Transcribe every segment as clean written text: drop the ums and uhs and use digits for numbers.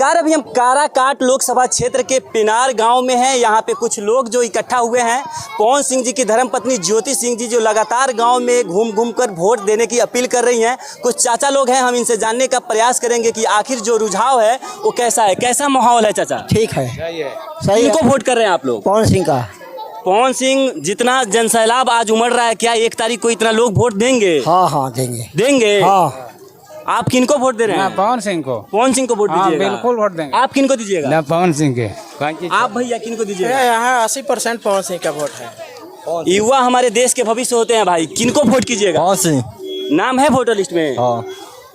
नमस्कार। अभी हम काराकाट लोकसभा क्षेत्र के पिनार गांव में हैं। यहाँ पे कुछ लोग जो इकट्ठा हुए हैं, पवन सिंह जी की धर्मपत्नी ज्योति सिंह जी जो लगातार गांव में घूम घूम कर वोट देने की अपील कर रही हैं। कुछ चाचा लोग हैं, हम इनसे जानने का प्रयास करेंगे कि आखिर जो रुझाव है वो कैसा है, कैसा माहौल है। चाचा ठीक है, सही। किनको वोट कर रहे हैं आप लोग? पवन सिंह का। पवन सिंह, जितना जनसैलाब आज उमड़ रहा है, क्या 1 तारीख को इतना लोग वोट देंगे? हाँ देंगे। हाँ। आप किनको वोट दे रहे हैं? पवन सिंह को। पवन सिंह को वोट दीजिएगा? बिल्कुल वोट देंगे। आप किनको दीजिएगा? पवन सिंह के। आप भैया किनको दीजिएगा? यहाँ 80% पवन सिंह का वोट है। युवा हमारे देश के भविष्य होते हैं भाई, किनको वोट कीजिएगा? पवन सिंह नाम है वोटर लिस्ट में? हाँ।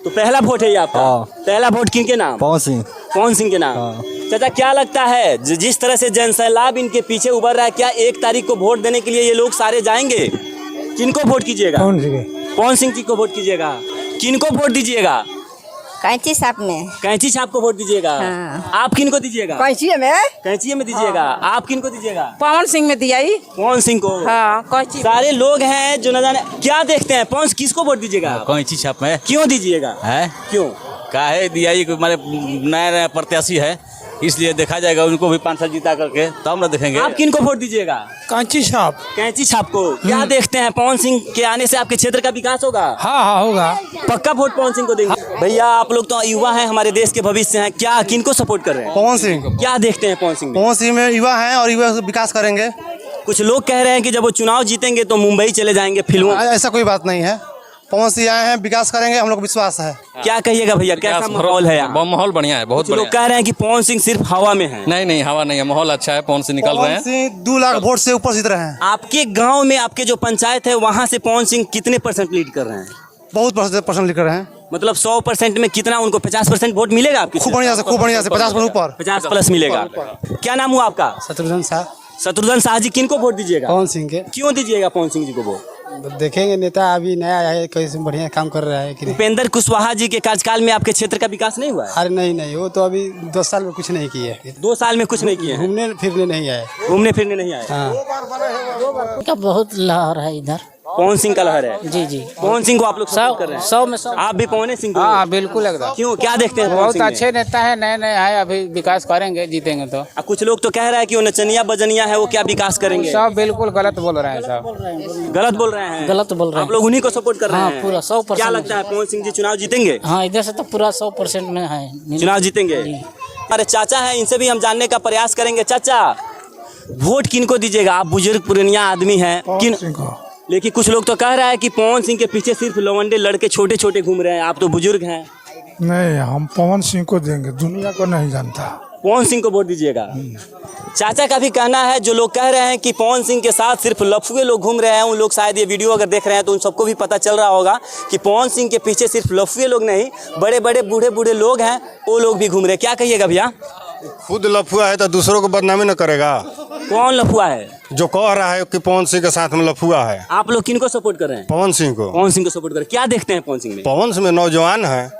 तो पहला वोट है ये आपका? हाँ। पहला वोट किनके नाम? पवन सिंह। पवन सिंह के नाम। हाँ। चाचा क्या लगता है जिस तरह से जनसैलाब इनके पीछे उभर रहा है, क्या 1 तारीख को वोट देने के लिए ये लोग सारे जाएंगे? किनको वोट कीजिएगा? पवन सिंह जी को वोट कीजिएगा। किनको वोट दीजिएगा? कैंची साहब में। कैंची साहब को वोट दीजिएगा? हाँ। आप किनको दीजिएगा? कैंची में। कैंची में दीजिएगा। हाँ। आप किनको दीजिएगा? पवन सिंह में दिया। पवन सिंह को। हाँ, कैंची। सारे लोग हैं जो न जाने क्या देखते हैं। पवन किसको वोट दीजिएगा? कैंची छाप में। क्यों दीजिएगा? है क्यों? काहे दिया? हमारे नया प्रत्याशी है, इसलिए देखा जाएगा उनको भी 5 साल जीता करके तब ना देखेंगे। आप किनको वोट दीजिएगा? कैंची छाप। कैंची छाप को। क्या देखते हैं, पवन सिंह के आने से आपके क्षेत्र का विकास होगा? हाँ होगा। पक्का वोट पवन सिंह को देंगे? भैया आप लोग तो युवा हैं, हमारे देश के भविष्य हैं, क्या किनको सपोर्ट कर रहे हैं? पवन सिंह। क्या देखते हैं पवन सिंह में? पवन सिंह में युवा हैं और युवा विकास करेंगे। कुछ लोग कह रहे हैं कि जब वो चुनाव जीतेंगे तो मुंबई चले जाएंगे फिल्मों। ऐसा कोई बात नहीं है, पवन सिंह आए हैं, विकास करेंगे, हम लोग को विश्वास है। क्या कहिएगा भैया, कैसा माहौल है यहाँ? माहौल बढ़िया है, बहुत लोग कह रहे हैं कि पवन सिंह सिर्फ हवा में है। नहीं हवा नहीं है, माहौल अच्छा है। पवन सिंह निकल रहे हैं। पवन सिंह 2 लाख वोट से ऊपर जीत रहे हैं। आपके गांव में आपके जो पंचायत है वहाँ से पवन सिंह कितने % लीड कर रहे हैं? बहुत % लिख रहे हैं। मतलब 100% में कितना उनको 50% वोट मिलेगा आपकी? खूब बढ़िया से 50% ऊपर। 50+ मिलेगा। क्या नाम हुआ आपका? शत्रुघ्न शाह। शत्रुघ्न शाह जी, किनको वोट दीजिएगा? पवन सिंह के। क्यों दीजिएगा पवन सिंह जी को वोट? देखेंगे, नेता अभी नया है, कैसे बढ़िया काम कर रहा है कि नहीं। उपेंद्र कुशवाहा जी के कार्यकाल में आपके क्षेत्र का विकास नहीं हुआ है? अरे नहीं, वो तो अभी 2 साल में कुछ नहीं किए। 2 साल में कुछ नहीं किए हैं? घूमने फिरने नहीं आए। घूमने फिरने नहीं आए। हाँ। का बहुत लहर है इधर। पवन सिंह का लहर है। जी। पवन सिंह को आप लोग सपोर्ट कर रहे हैं? 100 में 100। आप भी पवन सिंह को? हाँ बिल्कुल एकदम। क्यों, क्या देखते हैं? बहुत अच्छे नेता है, नए है, अभी विकास करेंगे, जीतेंगे तो। कुछ लोग तो कह रहे हैं कि वो नचनिया बजनिया है, वो क्या विकास करेंगे? सब बिल्कुल गलत बोल रहे हैं, सब गलत बोल रहे हैं। गलत बोल रहे हैं। आप लोग उन्हीं को सपोर्ट कर रहे हैं? हाँ, पूरा 100%। क्या लगता है पवन सिंह जी चुनाव जीतेंगे? हाँ, इधर से तो पूरा 100% में है, चुनाव जीतेंगे। अरे चाचा है, इनसे भी हम जानने का प्रयास करेंगे। चाचा वोट किनको दीजिएगा? आप बुजुर्ग पुरानिया आदमी हैं, किन? लेकिन कुछ लोग तो कह रहा है कि पवन सिंह के पीछे सिर्फ लवंडे लड़के छोटे छोटे घूम रहे हैं, आप तो बुजुर्ग हैं। नहीं, हम पवन सिंह को देंगे, दुनिया को नहीं जानता। पवन सिंह को वोट दीजिएगा? चाचा का भी कहना है, जो लोग कह रहे हैं कि पवन सिंह के साथ सिर्फ लफुए लोग घूम रहे हैं, उन लोग शायद ये वीडियो अगर देख रहे हैं तो उन सबको भी पता चल रहा होगा कि पवन सिंह के पीछे सिर्फ लफुए लोग नहीं, बड़े बड़े बूढ़े लोग हैं, वो लोग भी घूम रहे हैं। क्या कहिएगा भैया? खुद लफुआ है तो दूसरों को बदनामी न करेगा। कौन लफुआ है जो कह रहा है कि पवन सिंह के साथ में लफुआ है? आप लोग किनको सपोर्ट कर रहे हैं? पवन सिंह को। पवन सिंह को सपोर्ट कर। क्या देखते हैं पवन सिंह में? पवन सिंह में नौजवान है,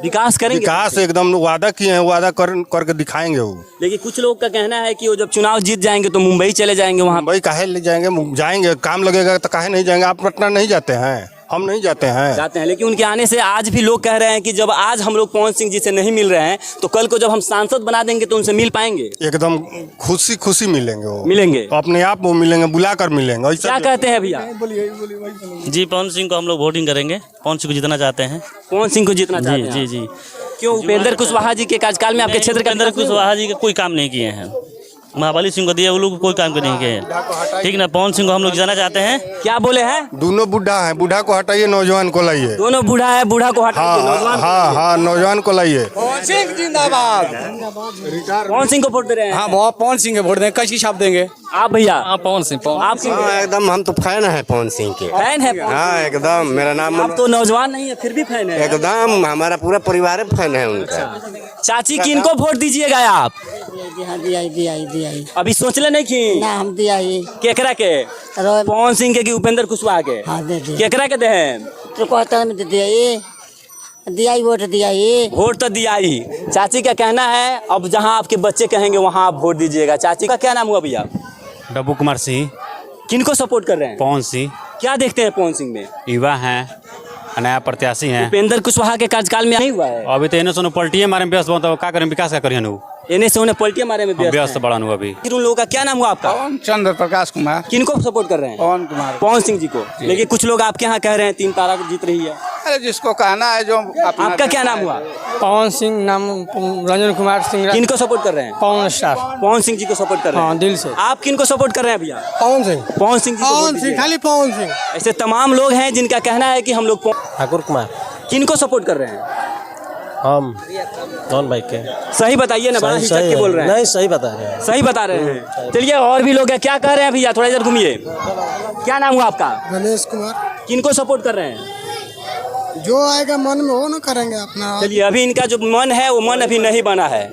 विकास करेंगे। विकास एकदम वादा किए हैं, वादा करके दिखाएंगे वो। लेकिन कुछ लोग का कहना है कि वो जब चुनाव जीत जाएंगे तो मुंबई चले जाएंगे। वहाँ मुंबई काहे ले जाएंगे, काम लगेगा तो काहे नहीं जाएंगे? आप पटना नहीं जाते हैं, हम नहीं जाते हैं। लेकिन उनके आने से आज भी लोग कह रहे हैं कि जब आज हम लोग पवन सिंह जी से नहीं मिल रहे हैं तो कल को जब हम सांसद बना देंगे तो उनसे मिल पाएंगे। एकदम खुशी मिलेंगे वो। मिलेंगे अपने आप वो मिलेंगे, बुलाकर मिलेंगे। क्या कहते हैं भैया? जी पवन सिंह को हम लोग वोटिंग करेंगे। पवन सिंह को जितना चाहते हैं। पवन सिंह को जितना चाहते हैं? जी। क्यों, उपेंद्र कुशवाहा जी के कार्यकाल में आपके क्षेत्र के उपेंद्र कुशवाहा जी के कोई काम नहीं किए हैं। महाबली सिंह को दिए, वो लोग कोई काम नहीं किए हैं, ठीक ना। पवन सिंह को हम लोग जाना चाहते हैं। क्या बोले हैं? दोनों बूढ़ा है, बूढ़ा को हटाइए, नौजवान को लाइए। दोनों बूढ़ा है, बूढ़ा को हटाइए, नौजवान। हाँ, नौजवान को लाइए। पवन सिंह जिंदाबाद। पवन सिंह को वोट दे रहे हैं? हाँ, बहुत पवन सिंह के वोट देंगे। कैसी छाप देंगे? आप भैया? पवन सिंह। आप एकदम हम तो फैन है पवन सिंह के। फैन है? हाँ एकदम, मेरा नाम। आप तो नौजवान नहीं है फिर भी फैन है? एकदम, हमारा पूरा परिवार फैन है उनका। चाची किनको वोट दीजिएगा आप? दिया। अभी सोचले नहीं कि ना हम दिया ही। केकरा के? पवन सिंह के कि उपेंद्र कुशवाहा के? हाँ, दे केकरा के दे हैं? तो कहता में दिया ही वोट दिया ही। वोट तो दिया ही। चाची का कहना है अब जहां आपके बच्चे कहेंगे वहां आप वोट दीजिएगा। चाची का क्या नाम हुआ भैया? डब्बू कुमार सिंह। किनको सपोर्ट कर रहे हैं? पवन सिंह। क्या देखते हैं पवन सिंह में? युवा हैं, नया प्रत्याशी हैं। उपेंद्र कुशवाहा के कार्यकाल में नहीं हुआ है। अभी तो इन्हें सुनो पलटिए मारे में व्यस्त बहुत, क्या करें, विकास क्या करिए नु इन्हें से उन्हें पलटियां मारे में व्यस्त बड़ा नु। अभी फिर उन लोगों का क्या नाम हुआ आपका? चंद्र प्रकाश कुमार। किनको सपोर्ट कर रहे हैं? पवन कुमार। पवन सिंह जी को। लेकिन कुछ लोग आपके यहाँ कह रहे हैं 3 तारा जीत रही है। अरे जिसको कहना है जो आपका क्या नाम हुआ? पवन सिंह नाम, रंजन कुमार सिंह। किनको सपोर्ट कर रहे हैं? पवन स्टार। पवन सिंह जी को सपोर्ट कर रहे हैं। हाँ, दिल से। आप किनको सपोर्ट कर रहे हैं भैया? पवन सिंह। पवन सिंह जी को वोट दीजिए। खाली पवन सिंह। ऐसे तमाम लोग हैं जिनका कहना है कि हम लोग ठाकुर कुमार। किनको सपोर्ट कर रहे हैं? हम कौन भाई के? सही बताइए ना, बड़ा हिचक के बोल रहे हैं। नहीं, सही बता रहे हैं। सही बता रहे हैं। चलिए और भी लोग हैं, क्या कह रहे हैं भैया? थोड़ा इधर घूमिए। क्या नाम हुआ आपका? गणेश कुमार। किनको सपोर्ट कर रहे हैं? जो आएगा मन में वो ना करेंगे अपना। चलिए अभी इनका जो मन है वो मन अभी नहीं बना है।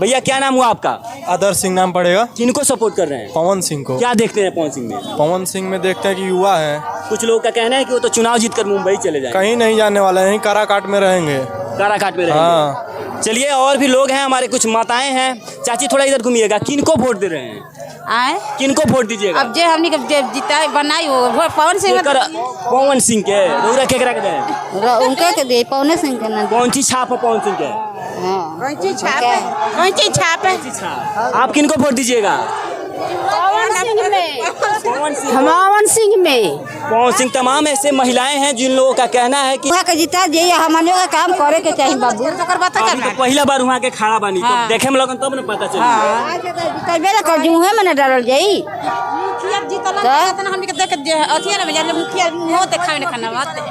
भैया क्या नाम हुआ आपका? आदर्श सिंह नाम पड़ेगा। किनको सपोर्ट कर रहे हैं? पवन सिंह को। क्या देखते हैं पवन सिंह में? पवन सिंह में देखते हैं कि युवा है। कुछ लोगों का कहना है कि वो तो चुनाव जीतकर मुंबई चले जाएंगे। कहीं नहीं जाने वाला है, यहीं काराकाट में रहेंगे। काराकाट में रहेंगे। हाँ। चलिए और भी लोग हैं, हमारे कुछ माताएं हैं। चाची थोड़ा इधर घूमिएगा। किनको वोट दे रहे हैं? आए किनको वोट दीजिएगा? अब जो हमने जीता बनाई वो पवन सिंह पवन सिंह के रउरा केकरा के दे? उनके के दे, पवन सिंह के ना। कौन सी छाप है पवन सिंह के? कौन सी छाप है? कौन सी छाप है? आप किनको वोट दीजिएगा? पवन सिंह में। पवन सिंह। पवन सिंह में। पवन सिंह। तमाम ऐसे महिलाएं हैं जिन लोगों का कहना है कि वहाँ के जीता जे हमने का काम करे के चाहिए बाबू। अभी तो पहला बार वहाँ के खड़ा बानी तो देखे में लगन तब न पता चली। तबे ना कर जूहे में ना डालल जाई।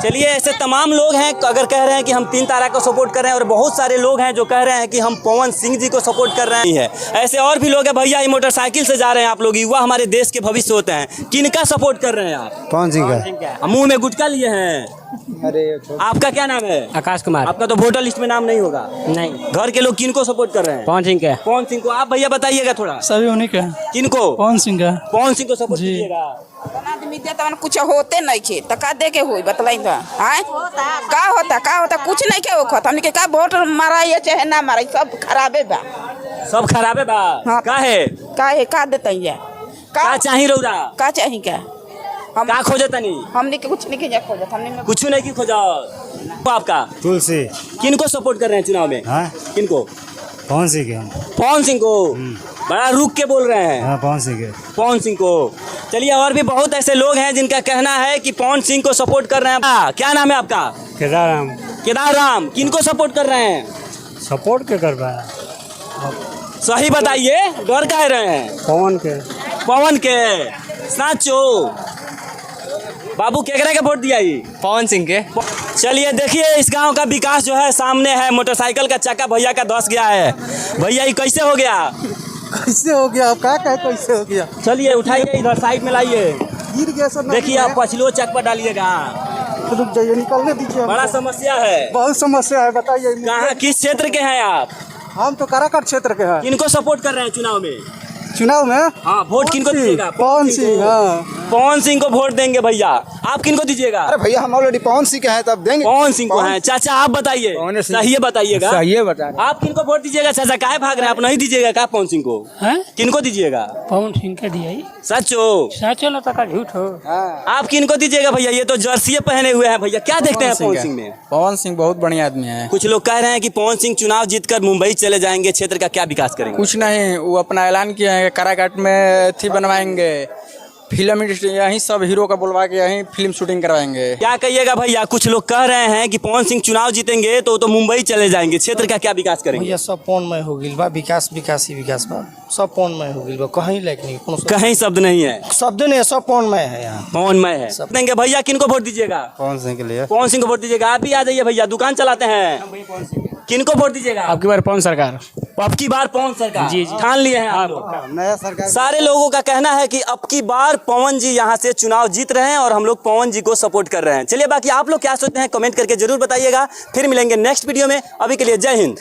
चलिए ऐसे तमाम लोग हैं अगर कह रहे हैं कि हम 3 तारा को सपोर्ट कर रहे हैं, और बहुत सारे लोग हैं जो कह रहे हैं कि हम पवन सिंह जी को सपोर्ट कर रहे हैं। ऐसे और भी लोग हैं। भैया ये मोटरसाइकिल से जा रहे हैं, आप लोग युवा हमारे देश के भविष्य होते हैं। किनका सपोर्ट कर रहे हैं आप? पवन सिंह का। मुंह में गुटखा लिए हैं। अरे आपका क्या नाम है? आकाश कुमार। आपका तो वोटर लिस्ट में नाम नहीं होगा। नहीं। घर के लोग किनको सपोर्ट कर रहे हैं? पवन सिंह के। पवन सिंह को। आप भैया बताइएगा थोड़ा। सभी उन्हीं के। किनको? पवन सिंह का। पवन सिंह को सपोर्ट कीजिएगा। कुछ होते नहीं खे तो का दे के हुई बतलाई तो का होता कुछ नहीं के होता। हमने का वोट मारा चाहे ना मारा सब खराबे बा। सब खराबे बा। हाँ। का देते हैं? का चाही रौदा? का चाहिए क्या? हम का खोजे तनी? हमने के कुछ नहीं खोजा। हमने कुछ नहीं की खोजा। आपका? तुलसी। किनको सपोर्ट कर रहे हैं चुनाव में? हाँ? किनको? पवन सिंह के। पवन सिंह को। बड़ा रुक के बोल रहे हैं। हाँ, पवन सिंह के। पवन सिंह को। चलिए और भी बहुत ऐसे लोग हैं जिनका कहना है कि पवन सिंह को सपोर्ट कर रहे हैं। क्या नाम है आपका? केदाराम। केदार राम। किनको सपोर्ट कर रहे हैं? सपोर्ट के कर रहा है। सही बताइए, डर कह रहे हैं? पवन के। पवन के। साचो बाबू केकरा के वोट दिया? पवन सिंह के। चलिए देखिए इस गांव का विकास जो है सामने है। मोटरसाइकिल का चक्का भैया का धस गया है। भैया ये कैसे हो गया? कैसे हो गया? आप क्या कहे कैसे हो गया? चलिए उठाइए, इधर साइड में लाइए। गिर गया सर। देखिए आप पछलो चक पर डालिएगा। रुक जाइए, निकलने दीजिए। बड़ा समस्या है। बहुत समस्या है, बताइए। कहाँ किस क्षेत्र के हैं आप? हम तो काराकाट क्षेत्र के हैं। किनको सपोर्ट कर रहे हैं चुनाव में? चुनाव में हाँ, वोट किनको दीजिएगा? पवन सिंह। हाँ, पवन सिंह को वोट देंगे भैया। आप किनको दीजिएगा? अरे भैया हम ऑलरेडी पवन सिंह के हैं, तब देंगे। पवन सिंह को है। चाचा आप बताइए, सही बताइएगा। सही बता। आप किनको वोट दीजिएगा? चाचा काहे भाग रहे हैं? आप नहीं दीजिएगा क्या पवन सिंह को? किनको दीजिएगा? पवन सिंह के दिया। सचो सचो ना तो झूठ हो। आप किनको दीजिएगा भैया? ये तो जर्सी पहने हुए हैं भैया। क्या देखते हैं पवन सिंह में? पवन सिंह बहुत बढ़िया आदमी है। कुछ लोग कह रहे हैं कि पवन सिंह चुनाव जीतकर मुंबई चले जाएंगे, क्षेत्र का क्या विकास करेंगे? कुछ नहीं, वो अपना ऐलान किया है काराकाट में थी बनवाएंगे फिल्म इंडस्ट्री, यहीं सब हीरो का बुलवा के यहीं फिल्म शूटिंग करवाएंगे। क्या कहिएगा भैया? कुछ लोग कह रहे हैं कि पवन सिंह चुनाव जीतेंगे तो मुंबई चले जाएंगे, क्षेत्र का क्या विकास करेंगे? भैया सब पौनमय हो गई बा, विकास ही विकास बा, सब पौनमय हो गई बा, कहीं लायक नहीं, कहीं शब्द नहीं है, शब्द नहीं है, सब पौनमय है यहाँ, पौनमय है। देंगे भैया। किनको वोट दीजिएगा? पवन सिंह के लिए। पवन सिंह को वोट दीजिएगा। आप भी आ जाइए भैया, दुकान चलाते हैं। किनको वोट दीजिएगा? आपकी बार पवन सरकार। अब की बार पवन सरकार जी ठान लिए हैं आप लोग। नया सरकार। सारे लोगों का कहना है कि अब की बार पवन जी यहाँ से चुनाव जीत रहे हैं और हम लोग पवन जी को सपोर्ट कर रहे हैं। चलिए बाकी आप लोग क्या सोचते हैं कमेंट करके जरूर बताइएगा। फिर मिलेंगे नेक्स्ट वीडियो में। अभी के लिए जय हिंद।